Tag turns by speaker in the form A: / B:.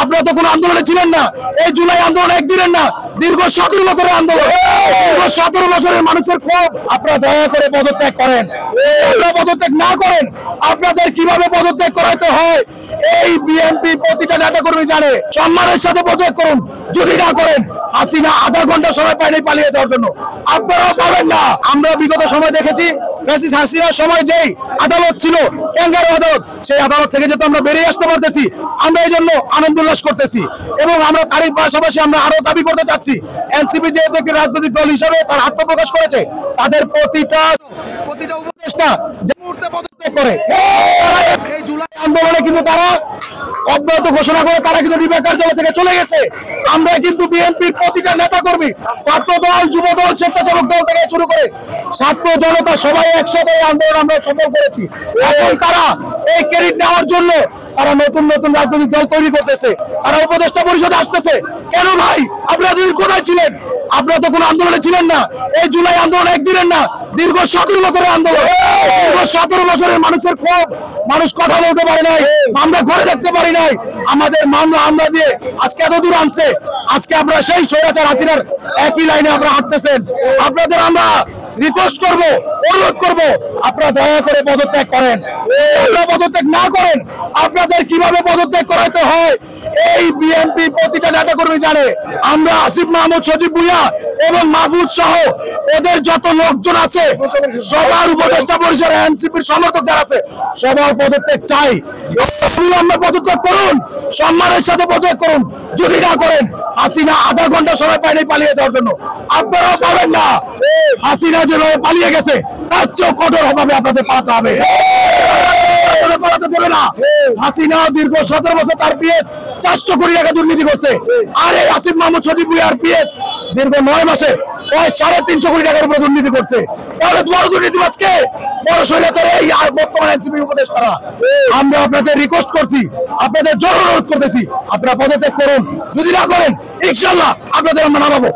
A: আপনারা তো কোনো আন্দোলনে ছিলেন না। এই জুলাই আন্দোলন একদিনের না, দীর্ঘ 17 বছরের আন্দোলন, দীর্ঘ 17 বছরের মানুষের ক্ষোভ। আপনারা দয়া করে পদত্যাগ করেন। আপনারা পদত্যাগ না করেন, আপনাদের কিভাবে পদত্যাগ করাতে হয় এই বিএনপি প্রতিটা নেতাকর্মী জানে। সম্মানের সাথে পদত্যাগ করুন। যদি না করেন, হাসিনা আধা ঘন্টা সময় পায়নি পালিয়ে যাওয়ার জন্য, আপনারাও পাবেন না। আমরা বিগত সময় দেখেছি ফ্যাসিস্ট হাসিনার সময় যেই আদালত ছিল, ক্যাঙ্গারু আদালত, সেই আদালত থেকে যেহেতু আমরা বেরিয়ে আসতে পারতেছি, আমরা এই জন্য আনন্দ উল্লাস করতেছি। এবং আমরা তারই পাশাপাশি আমরা আরো দাবি করতে চাচ্ছি, এনসিপি যেহেতু একটি রাজনৈতিক দল হিসাবে তার আত্মপ্রকাশ করেছে, তাদের প্রতিটা উপদেষ্টা যে মুহূর্তে পদত্যাগ করে, এই জুলাই আন্দোলনে কিন্তু তারা অব্যাহত ঘোষণা করে তারা কিন্তু নির্বাচন কার্যালয় থেকে চলে গেছে। আমরা কিন্তু বিএনপির প্রতিটা নেতাকর্মী, ছাত্র দল, যুব দল, স্বেচ্ছাসেবক দল থেকে শুরু করে ছাত্র জনতা সবাই একসাথে এই আন্দোলন আমরা সফল করেছি। এখন তারা এই ক্রেডিট নেওয়ার জন্য তারা নতুন নতুন রাজনৈতিক দল তৈরি করতেছে, তারা উপদেষ্টা পরিষদে আসতেছে। কেন ভাই, আপনারা কোথায় ছিলেন? আপনারা তো কোনো আন্দোলনে ছিলেন না। এই জুলাই আন্দোলন একদিনের না, দীর্ঘ 17 বছরের আন্দোলন, দীর্ঘ 17 বছরের মানুষের ক্ষোভ। মানুষ কথা বলতে পারে নাই, আমরা ঘরে দেখতে পারি নাই, আমাদের মামলা আমরা দিয়ে আজকে এত দূর আনছে। আজকে আপনারা সেই স্বৈরাচার হাসিনার একই লাইনে আপনারা হাঁটতেছেন। আপনাদের আমরা রিকোয়েস্ট করব, অনুরোধ করব, আপনারা দয়া করে পদত্যাগ করেন। আপনারা পদত্যাগ না করেন, আপনাদের কিভাবে পদত্যাগ করাতে হয় এই বিএনপি প্রতিটা নেতাকর্মী জানে। আমরা আসিফ মাহমুদ, সজীব ভুঁইয়া এবং মাহফুজ সহ ওদের যত লোকজন আছে সবার উপদেষ্টা পরিষদ, এনসিপির সমর্থক যারা আছে সবার পদত্যাগ চাই। আমরা পদত্যাগ করুন, সম্মানের সাথে পদত্যাগ করুন। যদি না করেন, হাসিনা আধা ঘন্টা সময় পায়নি পালিয়ে যাওয়ার জন্য, আপনারাও পাবেন না। হাসিনা যেভাবে পালিয়ে গেছে তার চেয়েও কঠোর ভাবে আপনাদের পালাতে হবে। পালাতে দেবে না। হাসিনা দীর্ঘ 17 বছর তার পিএস 400 কোটি টাকা দুর্নীতি করছে, আর এই আসিফ মাহমুদ, সজীব ভুঁইয়ার পিএস দীর্ঘ 9 মাসে প্রায় 350 কোটি টাকার উপরে দুর্নীতি করছে। তাহলে বড় দুর্নীতিবাজকে, বড় স্বৈরাচার এই বর্তমান এনসিপি উপদেষ্টারা। আমরা আপনাদের রিকোয়েস্ট করছি, আপনাদের জোর অনুরোধ করতেছি, আপনারা পদত্যাগ করুন। যদি না করেন, ইনশাআল্লাহ আপনাদের আমরা নামাবো।